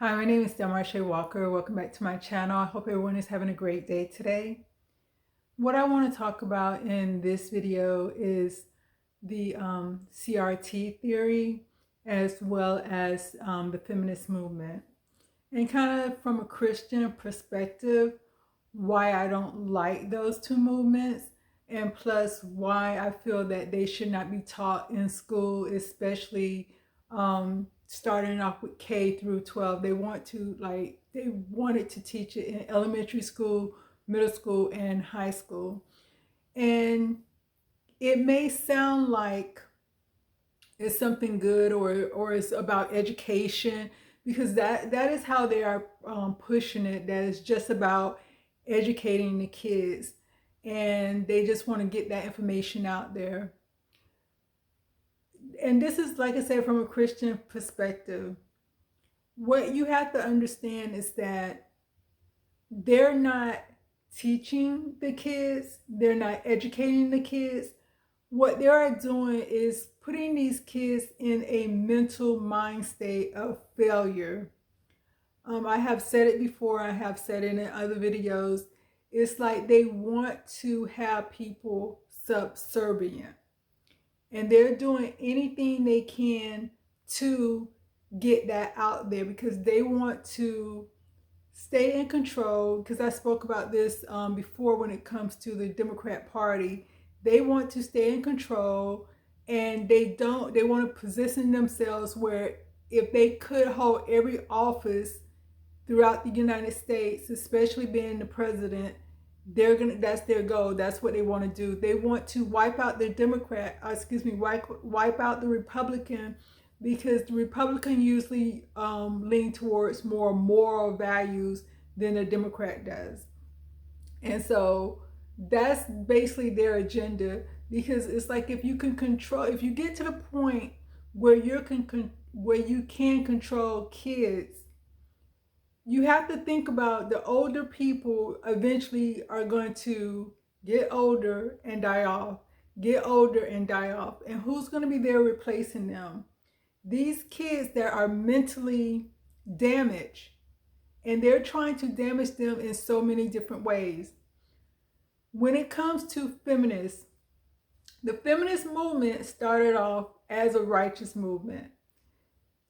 Hi, my name is Delmarshae Walker. Welcome back to my channel. I hope everyone is having a great day today. What I want to talk about in this video is the CRT theory as well as the feminist movement. And kind of from a Christian perspective, why I don't like those two movements, and plus why I feel that they should not be taught in school, especially starting off with K through 12. They wanted to teach it in elementary school, middle school, and high school. And it may sound like it's something good or it's about education, because that is how they are pushing it, that it's just about educating the kids and they just want to get that information out there. And this is, like I said, from a Christian perspective. What you have to understand is that they're not teaching the kids, they're not educating the kids. What they are doing is putting these kids in a mental mind state of failure. I have said it before, I have said it in other videos. It's like they want to have people subservient. And they're doing anything they can to get that out there because they want to stay in control. Because I spoke about this before when it comes to the Democrat Party. They want to stay in control, and they want to position themselves where if they could hold every office throughout the United States, especially being the president, that's their goal. That's what they want to do. They want to wipe out the wipe out the Republican, because the Republican usually lean towards more moral values than the Democrat does. And so that's basically their agenda, because it's like if you get to the point where where you can control kids, you have to think about the older people eventually are going to get older and die off, get older and die off. And who's going to be there replacing them? These kids that are mentally damaged, and they're trying to damage them in so many different ways. When it comes to feminists, the feminist movement started off as a righteous movement.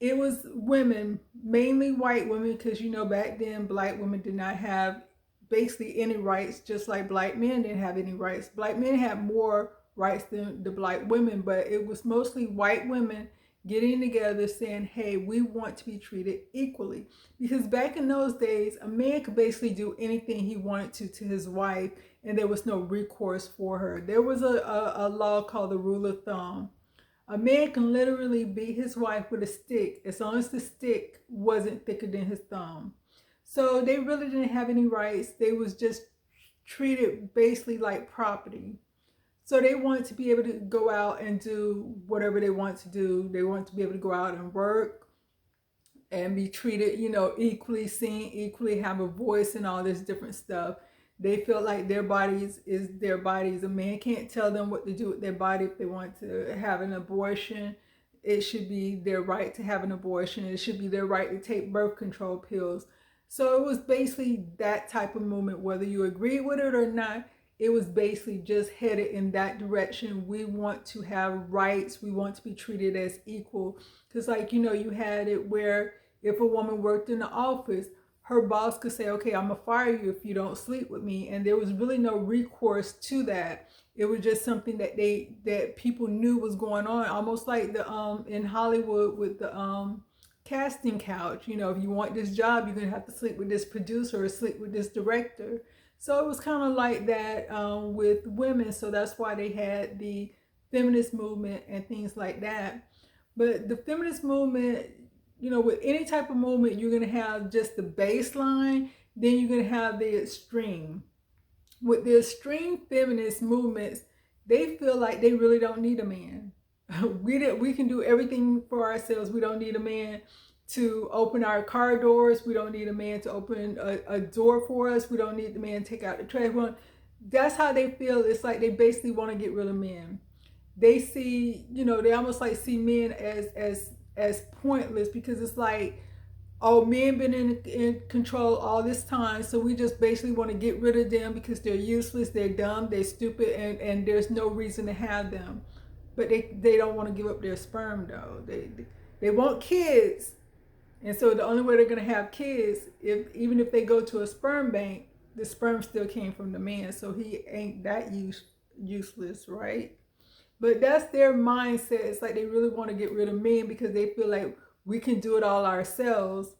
It was women, mainly white women, because back then black women did not have basically any rights, just like black men didn't have any rights. Black men had more rights than the black women, but it was mostly white women getting together saying, hey, we want to be treated equally. Because back in those days, a man could basically do anything he wanted to his wife, and there was no recourse for her. There was a law called the rule of thumb. A man can literally beat his wife with a stick as long as the stick wasn't thicker than his thumb. So they really didn't have any rights. They was just treated basically like property. So they wanted to be able to go out and do whatever they want to do. They want to be able to go out and work and be treated, equally, seen equally, have a voice and all this different stuff. They feel like their bodies is their bodies. A man can't tell them what to do with their body. If they want to have an abortion, it should be their right to have an abortion. It should be their right to take birth control pills. So it was basically that type of movement, whether you agree with it or not. It was basically just headed in that direction. We want to have rights. We want to be treated as equal. Because you had it where if a woman worked in the office, her boss could say, okay, I'm gonna fire you if you don't sleep with me. And there was really no recourse to that. It was just something that people knew was going on, almost like the in Hollywood with the casting couch. If you want this job, you're gonna have to sleep with this producer or sleep with this director. So it was kind of like that with women. So that's why they had the feminist movement and things like that. But the feminist movement, with any type of movement, you're going to have just the baseline, then you're going to have the extreme. With the extreme feminist movements, they feel like they really don't need a man. We can do everything for ourselves. We don't need a man to open our car doors. We don't need a man to open a door for us. We don't need the man to take out the trash. Well, that's how they feel. It's like they basically want to get rid of men. They see, they almost like see men as pointless, because it's like oh, men been in control all this time, so we just basically want to get rid of them because they're useless, they're dumb, they're stupid, and there's no reason to have them. But they don't want to give up their sperm though. They want kids. And so the only way they're gonna have kids, if even if they go to a sperm bank, the sperm still came from the man, so he ain't that useless, right? But that's their mindset. It's like they really want to get rid of men because they feel like we can do it all ourselves,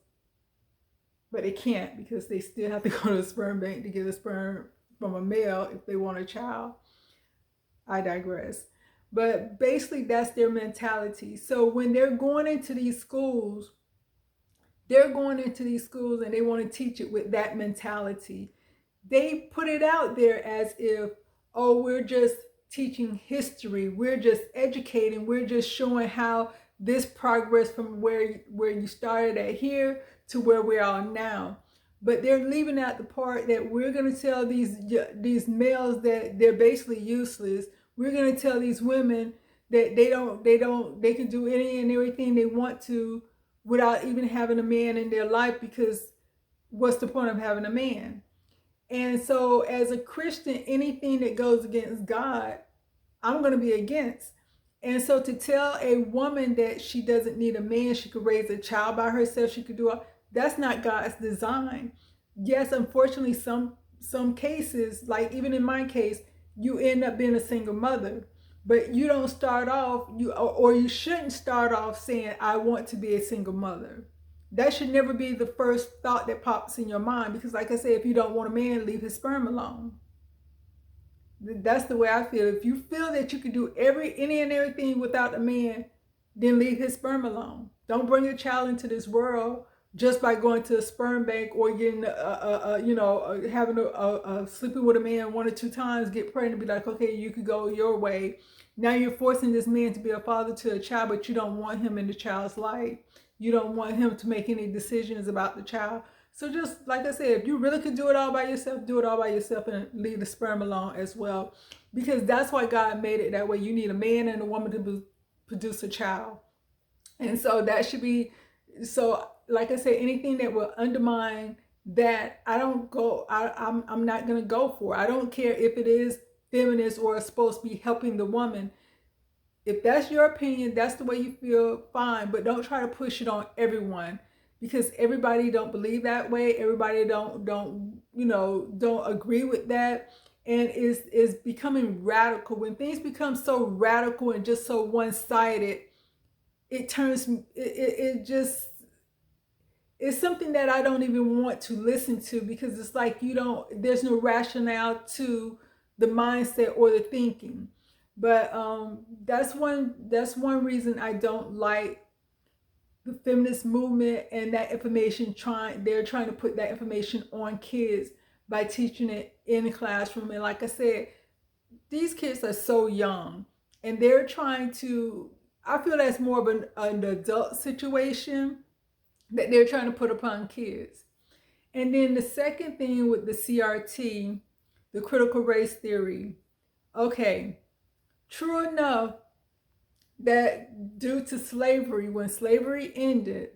but they can't because they still have to go to a sperm bank to get a sperm from a male if they want a child. I digress. But basically, that's their mentality. So when they're going into these schools, and they want to teach it with that mentality. They put it out there as if, oh, we're just teaching history, we're just educating, we're just showing how this progress from where you started at here to where we are now. But they're leaving out the part that we're going to tell these males that they're basically useless. We're going to tell these women that they can do any and everything they want to without even having a man in their life, because what's the point of having a man? And so as a Christian, anything that goes against God, I'm going to be against. And so to tell a woman that she doesn't need a man, she could raise a child by herself, she could do all, that's not God's design. Yes, unfortunately, some cases, like even in my case, you end up being a single mother. But you don't start off, or you shouldn't start off saying, I want to be a single mother. That should never be the first thought that pops in your mind, because like I said, if you don't want a man, leave his sperm alone. That's the way I feel. If you feel that you can do any and everything without a man, then leave his sperm alone. Don't bring a child into this world just by going to a sperm bank or getting having a sleeping with a man 1 or 2 times, get pregnant, be like, okay, you could go your way. Now you're forcing this man to be a father to a child, but you don't want him in the child's life. You don't want him to make any decisions about the child. So just like I said, if you really could do it all by yourself, do it all by yourself and leave the sperm alone as well. Because that's why God made it that way. You need a man and a woman to produce a child. And so that should be, so like I said, anything that will undermine that, I'm not going to go for. I don't care if it is feminist or it's supposed to be helping the woman. If that's your opinion, that's the way you feel, fine. But don't try to push it on everyone, because everybody don't believe that way. Everybody don't agree with that. And is becoming radical. When things become so radical and just so one-sided, it turns, it just, it's something that I don't even want to listen to, because it's like there's no rationale to the mindset or the thinking. But that's one reason I don't like the feminist movement and that information. They're trying to put that information on kids by teaching it in the classroom. And like I said, these kids are so young, and they're trying to, I feel that's more of an adult situation that they're trying to put upon kids. And then the second thing with the CRT, the critical race theory. Okay, true enough that due to slavery, when slavery ended,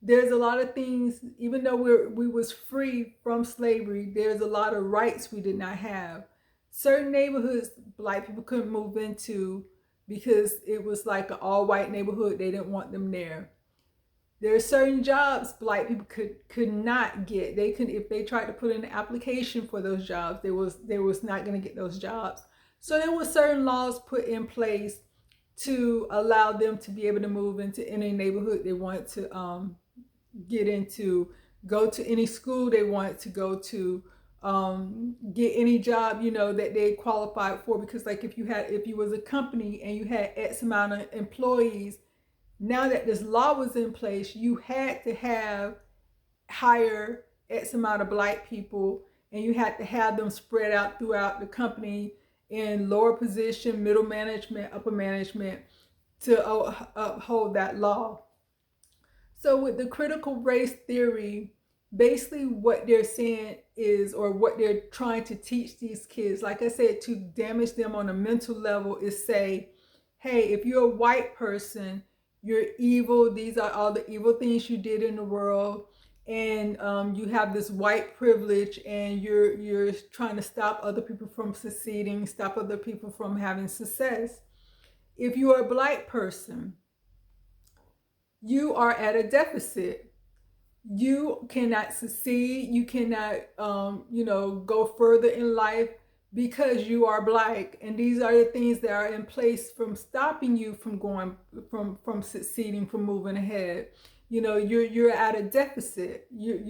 there's a lot of things, even though we was free from slavery, there's a lot of rights we did not have. Certain neighborhoods Black people couldn't move into because it was like an all-white neighborhood. They didn't want them there. There are certain jobs Black people could not get. They could, if they tried to put in an application for those jobs, they was not going to get those jobs. So there were certain laws put in place to allow them to be able to move into any neighborhood they wanted to get into, go to any school they wanted to go to, get any job that they qualified for. Because like if you was a company and you had X amount of employees, now that this law was in place, you had to hire X amount of Black people, and you had to have them spread out throughout the company in lower position, middle management, upper management, to uphold that law. So with the critical race theory, basically what they're saying is, or what they're trying to teach these kids, like I said, to damage them on a mental level, is say, hey, if you're a white person you're evil. These are all the evil things you did in the world. And you have this white privilege, and you're trying to stop other people from succeeding, stop other people from having success. If you are a Black person, you are at a deficit. You cannot succeed. You cannot, go further in life because you are Black. And these are the things that are in place from stopping you from going, from succeeding, from moving ahead. You're at a deficit. You're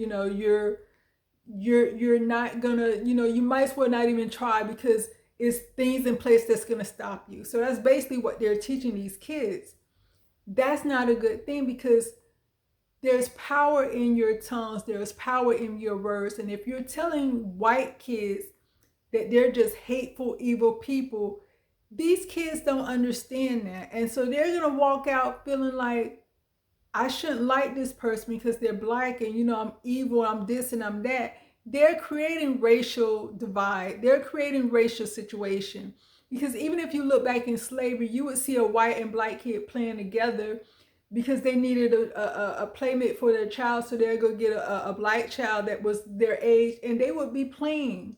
not gonna, you might as well not even try, because it's things in place that's gonna stop you. So that's basically what they're teaching these kids. That's not a good thing, because there's power in your tongues, there's power in your words. And if you're telling white kids that they're just hateful, evil people, these kids don't understand that. And so they're gonna walk out feeling like, I shouldn't like this person because they're Black, and I'm evil, I'm this and I'm that. They're creating racial divide. They're creating racial situation. Because even if you look back in slavery, you would see a white and Black kid playing together because they needed a playmate for their child. So they'll go get a Black child that was their age, and they would be playing,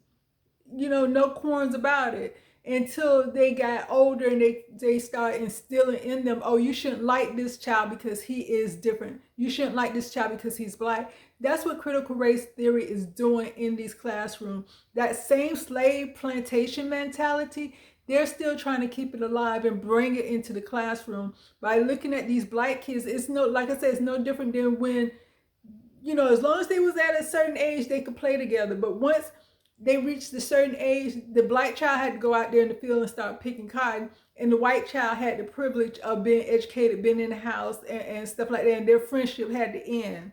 no qualms about it, until they got older and they started instilling in them, oh, you shouldn't like this child because he is different. You shouldn't like this child because he's Black. That's what critical race theory is doing in these classrooms. That same slave plantation mentality, they're still trying to keep it alive and bring it into the classroom by looking at these Black kids. It's like I said, it's no different than when, as long as they was at a certain age, they could play together. But once they reached a certain age, the Black child had to go out there in the field and start picking cotton, and the white child had the privilege of being educated, being in the house and stuff like that, and their friendship had to end.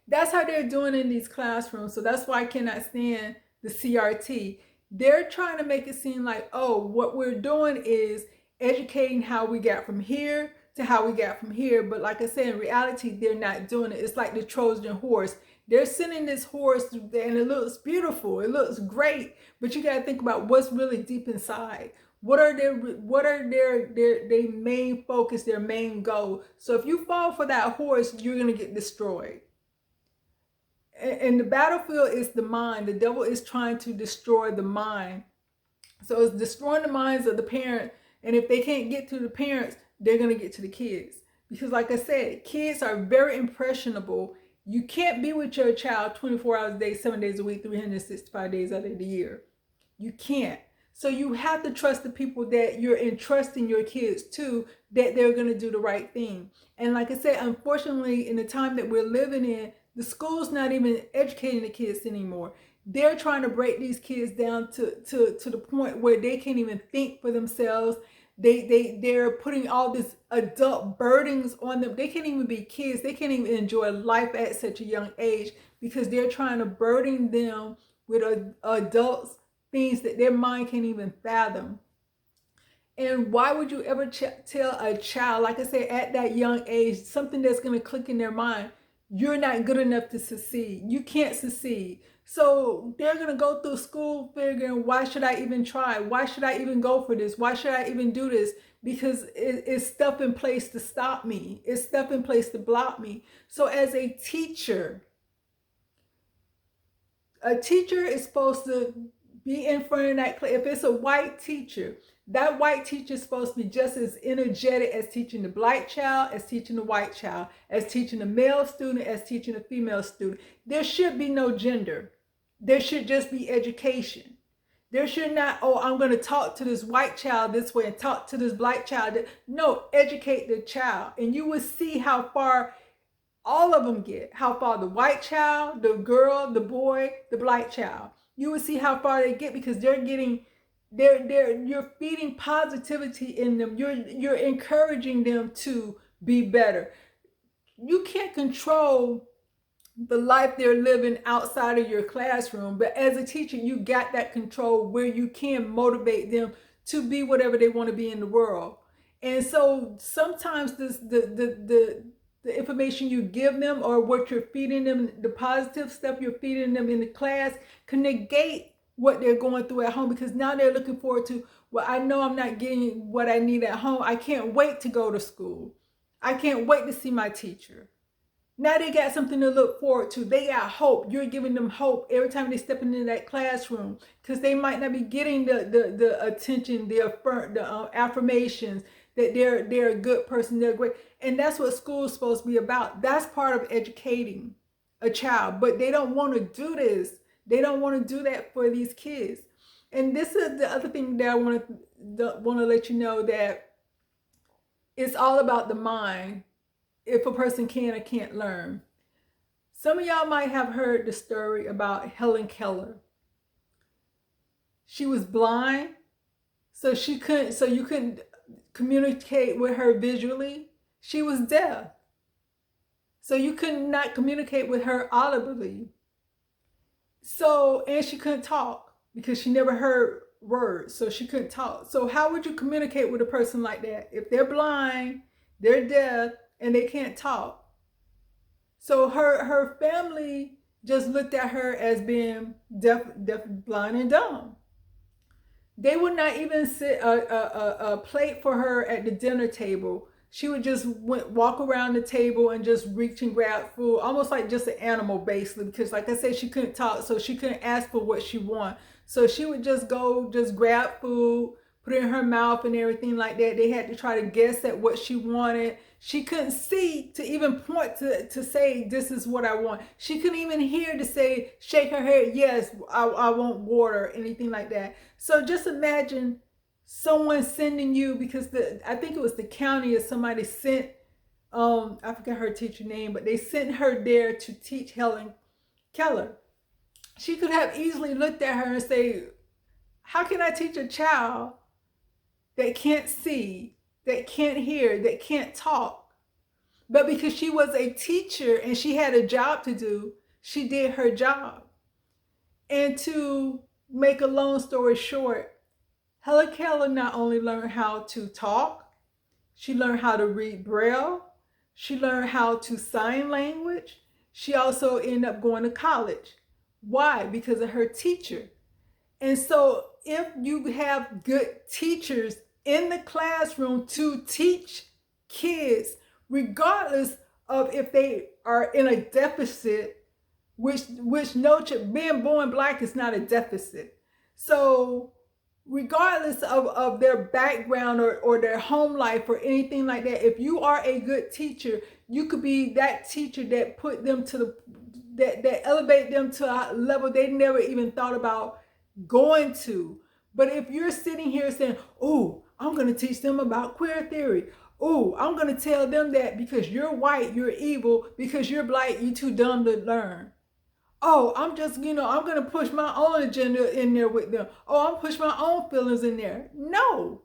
That's how they're doing in these classrooms. So that's why I cannot stand the CRT. They're trying to make it seem like, oh, what we're doing is educating how we got from here to how we got from here. But like I said, in reality, they're not doing it. It's like the Trojan horse. They're sending this horse and it looks beautiful. It looks great. But you got to think about what's really deep inside. What are their main focus, their main goal? So if you fall for that horse, you're going to get destroyed. And the battlefield is the mind. The devil is trying to destroy the mind. So it's destroying the minds of the parent. And if they can't get to the parents, they're going to get to the kids. Because like I said, kids are very impressionable. You can't be with your child 24 hours a day, 7 days a week, 365 days out of the year. You can't. So you have to trust the people that you're entrusting your kids to, that they're going to do the right thing. And like I said, unfortunately, in the time that we're living in, the school's not even educating the kids anymore. They're trying to break these kids down to the point where they can't even think for themselves. They're putting all these adult burdens on them. They can't even be kids. They can't even enjoy life at such a young age because they're trying to burden them with adults, things that their mind can't even fathom. And why would you ever tell a child, like I said, at that young age, something that's going to click in their mind? You're not good enough to succeed. You can't succeed. So they're going to go through school figuring, why should I even try? Why should I even go for this? Why should I even do this? Because it's stuff in place to stop me. It's stuff in place to block me. So as a teacher is supposed to be in front of that class. If it's a white teacher, that white teacher is supposed to be just as energetic as teaching the Black child, as teaching the white child, as teaching the male student, as teaching the female student. There should be no gender. There should just be education. There should not, oh, I'm going to talk to this white child this way and talk to this Black child. No, educate the child. And you will see how far all of them get. How far the white child, the girl, the boy, the Black child. You will see how far they get because they're getting... you're feeding positivity in them. You're encouraging them to be better. You can't control the life they're living outside of your classroom, but as a teacher, you got that control where you can motivate them to be whatever they want to be in the world. And so sometimes the information you give them or what you're feeding them, the positive stuff you're feeding them in the class, can negate what they're going through at home, because now they're looking forward to, well, I know I'm not getting what I need at home. I can't wait to go to school. I can't wait to see my teacher. Now they got something to look forward to. They got hope. You're giving them hope every time they step into that classroom, because they might not be getting the attention, the affirmations that they're a good person, they're great. And that's what school is supposed to be about. That's part of educating a child. But they don't want to do this. They don't want to do that for these kids. And this is the other thing that I want to let you know, that it's all about the mind. If a person can or can't learn. Some of y'all might have heard the story about Helen Keller. She was blind, so you couldn't communicate with her visually. She was deaf, so you could not communicate with her audibly. So, and she couldn't talk because she never heard words, so she couldn't talk. So how would you communicate with a person like that? If they're blind, they're deaf, and they can't talk. So her family just looked at her as being deaf, blind, and dumb. They would not even sit a plate for her at the dinner table. She would just walk around the table and just reach and grab food, almost like just an animal, basically, because like I said, she couldn't talk, so she couldn't ask for what she wanted. So she would just go, just grab food, put it in her mouth and everything like that. They had to try to guess at what she wanted. She couldn't see to even point to say, this is what I want. She couldn't even hear to say, shake her head, yes, I want water, anything like that. So just imagine someone sending you, because I think it was the county or somebody sent, I forgot her teacher name, but they sent her there to teach Helen Keller. She could have easily looked at her and say, how can I teach a child that can't see, that can't hear, that can't talk? But because she was a teacher and she had a job to do, she did her job. And to make a long story short, Helen Keller not only learned how to talk, she learned how to read Braille, she learned how to sign language. She also ended up going to college. Why? Because of her teacher. And so if you have good teachers in the classroom to teach kids, regardless of if they are in a deficit, which being born black is not a deficit. So regardless of their background or their home life or anything like that, if you are a good teacher, you could be that teacher that put them to that elevate them to a level they never even thought about going to. But if you're sitting here saying, oh, I'm going to teach them about queer theory. Oh, I'm going to tell them that because you're white, you're evil. Because you're black, you're too dumb to learn. Oh, I'm just, I'm going to push my own agenda in there with them. Oh, I'm push my own feelings in there. No,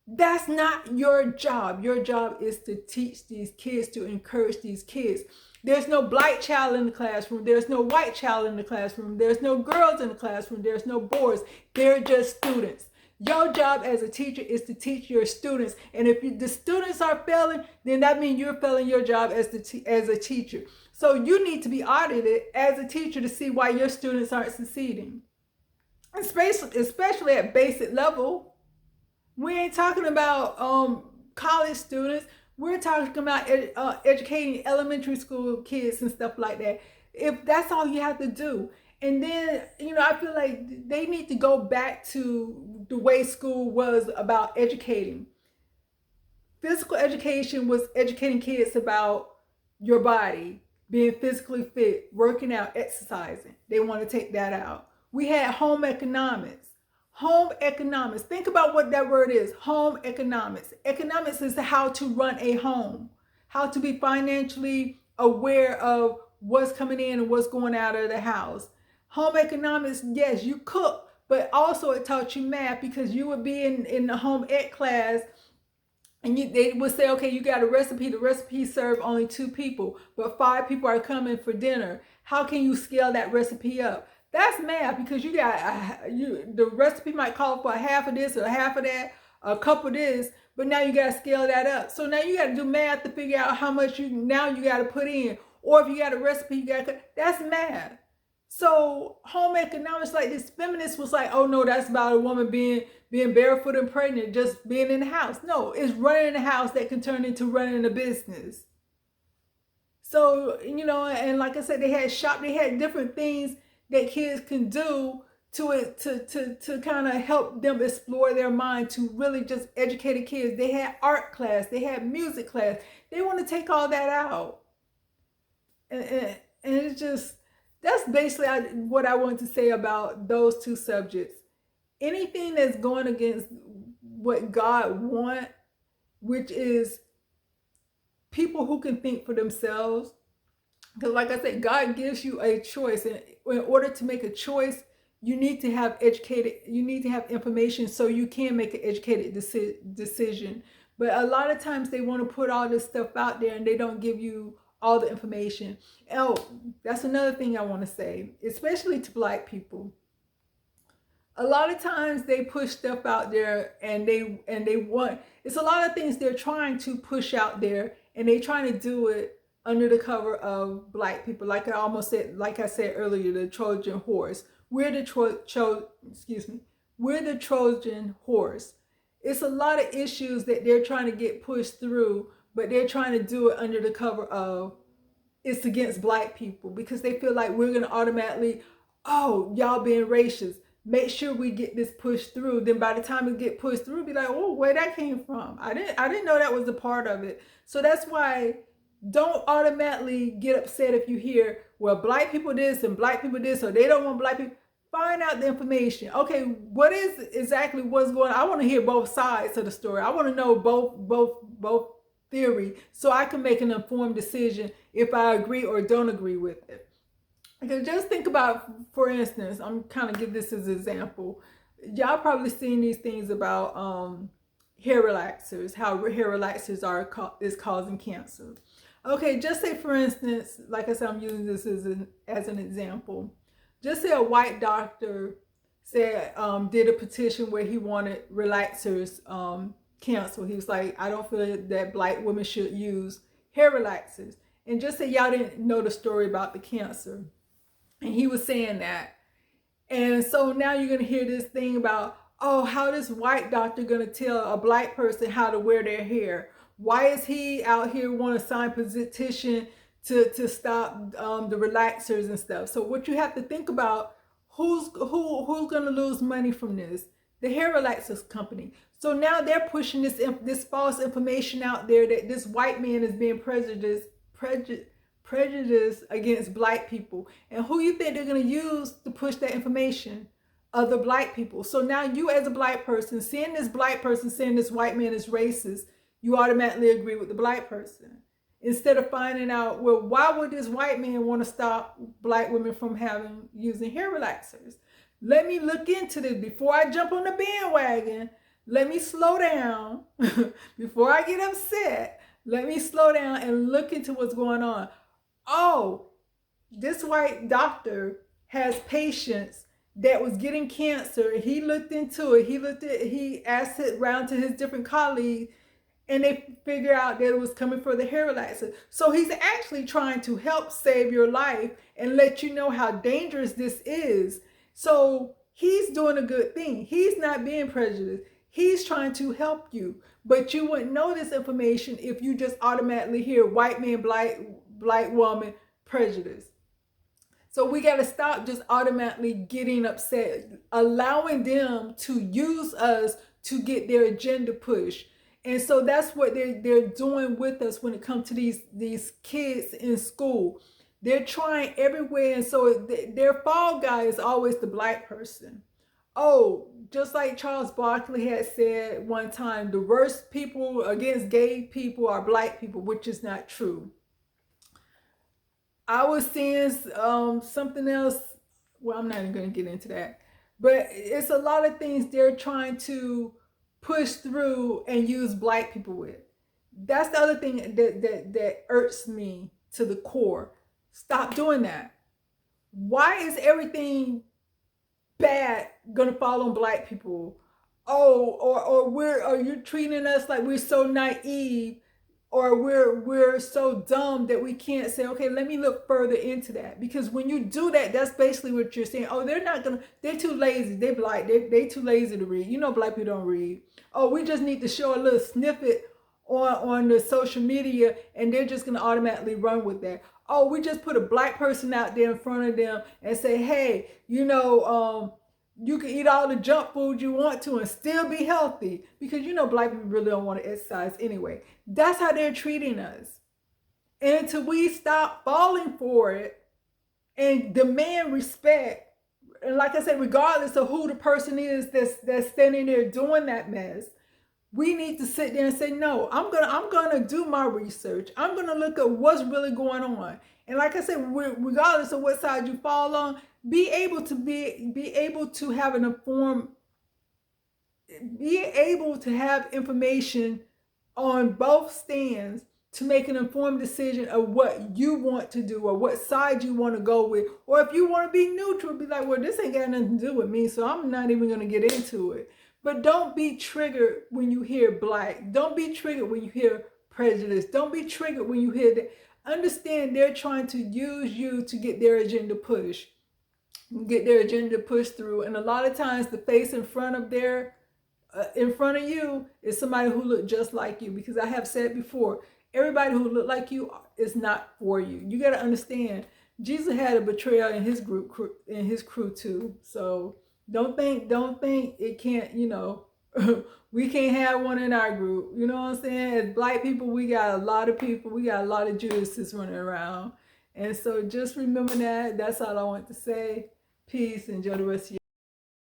that's not your job. Your job is to teach these kids, to encourage these kids. There's no black child in the classroom. There's no white child in the classroom. There's no girls in the classroom. There's no boys. They're just students. Your job as a teacher is to teach your students. And if the students are failing, then that means you're failing your job as a teacher. So you need to be audited as a teacher to see why your students aren't succeeding. Especially at basic level. We ain't talking about college students. We're talking about educating elementary school kids and stuff like that. If that's all you have to do. And then, I feel like they need to go back to the way school was about educating. Physical education was educating kids about your body, being physically fit, working out, exercising. They want to take that out. We had home economics. Home economics. Think about what that word is. Home economics. Economics is how to run a home, how to be financially aware of what's coming in and what's going out of the house. Home economics, yes, you cook, but also it taught you math, because you would be in the home ec class and they would say, okay, you got a recipe. The recipe served only 2 people, but 5 people are coming for dinner. How can you scale that recipe up? That's math, because you got the recipe might call for a half of this or a half of that, a cup of this, but now you got to scale that up. So now you got to do math to figure out how much you got to put in. Or if you got a recipe, you got to, that's math. So home economics, like this feminist was like, oh no, that's about a woman being being barefoot and pregnant, just being in the house. No, it's running the house that can turn into running a business. So, and like I said, they had different things that kids can do to kind of help them explore their mind, to really just educate kids. They had art class, they had music class. They want to take all that out. And it's just, that's basically what I want to say about those two subjects. Anything that's going against what God wants, which is people who can think for themselves. Because like I said, God gives you a choice. And in order to make a choice, you need to have information so you can make an educated decision. But a lot of times they want to put all this stuff out there and they don't give you all the information. Oh, that's another thing I want to say, especially to Black people. A lot of times they push stuff out there and they want, it's a lot of things they're trying to push out there, and they trying to do it under the cover of Black people. Like I said earlier, the Trojan horse. We're the Trojan horse. It's a lot of issues that they're trying to get pushed through, but they're trying to do it under the cover of it's against Black people, because they feel like we're going to automatically, oh, y'all being racist, make sure we get this pushed through. Then by the time it get pushed through, be like, oh, where that came from? I didn't know that was a part of it. So that's why don't automatically get upset if you hear, well, Black people this and Black people this, or they don't want Black people. Find out the information. Okay, what is exactly what's going on? I want to hear both sides of the story. I want to know both theory, so I can make an informed decision if I agree or don't agree with it. Because just think about, for instance, I'm kind of give this as an example. Y'all probably seen these things about hair relaxers, how hair relaxers is causing cancer. Okay, just say, for instance, like I said, I'm using this as an example. Just say a white doctor said did a petition where he wanted relaxers canceled. He was like, I don't feel that Black women should use hair relaxers. And just say y'all didn't know the story about the cancer. And he was saying that. And so now you're going to hear this thing about, oh, how this white doctor going to tell a Black person how to wear their hair? Why is he out here want to sign petition to stop the relaxers and stuff? So what you have to think about, who's going to lose money from this? The hair relaxers company. So now they're pushing this false information out there that this white man is being prejudiced against Black people. And who you think they're going to use to push that information? Other Black people. So now you, as a Black person, seeing this Black person saying this white man is racist, you automatically agree with the Black person. Instead of finding out, well, why would this white man want to stop Black women from using hair relaxers? Let me look into this before I jump on the bandwagon. Let me slow down before I get upset. Let me slow down and look into what's going on. Oh, this white doctor has patients that was getting cancer. He looked into it. He asked it around to his different colleagues, and they figure out that it was coming for the hair relaxer. So he's actually trying to help save your life and let you know how dangerous this is. So he's doing a good thing. He's not being prejudiced. He's trying to help you. But you wouldn't know this information if you just automatically hear white man, Black woman, prejudice. So we got to stop just automatically getting upset, allowing them to use us to get their agenda pushed. And so that's what they're doing with us when it comes to these kids in school. They're trying everywhere. And so their fall guy is always the Black person. Oh, just like Charles Barkley had said one time, the worst people against gay people are Black people, which is not true. I was seeing something else. Well, I'm not even going to get into that. But it's a lot of things they're trying to push through and use Black people with. That's the other thing that irks me to the core. Stop doing that. Why is everything bad gonna fall on Black people? Oh, or you're treating us like we're so naive, or we're so dumb that we can't say, okay, let me look further into that. Because when you do that, that's basically what you're saying. Oh, they're too lazy. They black. They too lazy to read. You know, black people don't read. Oh, we just need to show a little snippet on the social media, and they're just gonna automatically run with that. Oh, we just put a black person out there in front of them and say, hey, you know, you can eat all the junk food you want to and still be healthy, because you know black people really don't want to exercise anyway. That's how they're treating us. And until we stop falling for it and demand respect, and like I said, regardless of who the person is that's standing there doing that mess, we need to sit there and say, no, I'm gonna do my research. I'm gonna look at what's really going on. And like I said, regardless of what side you fall on, be able to have an informed, be able to have information on both stands to make an informed decision of what you want to do or what side you want to go with. Or if you want to be neutral, be like, well, this ain't got nothing to do with me, so I'm not even going to get into it. But don't be triggered when you hear black. Don't be triggered when you hear prejudice. Don't be triggered when you hear that. Understand they're trying to use you to get their agenda pushed. Through. And a lot of times the face in front of you is somebody who look just like you. Because I have said before, everybody who look like you is not for you. You got to understand, Jesus had a betrayal in his crew too. So don't think it can't, you know, we can't have one in our group. You know what I'm saying? As black people, we got a lot of people. We got a lot of Judases running around. And so just remember that. That's all I want to say. Peace. Enjoy the rest of your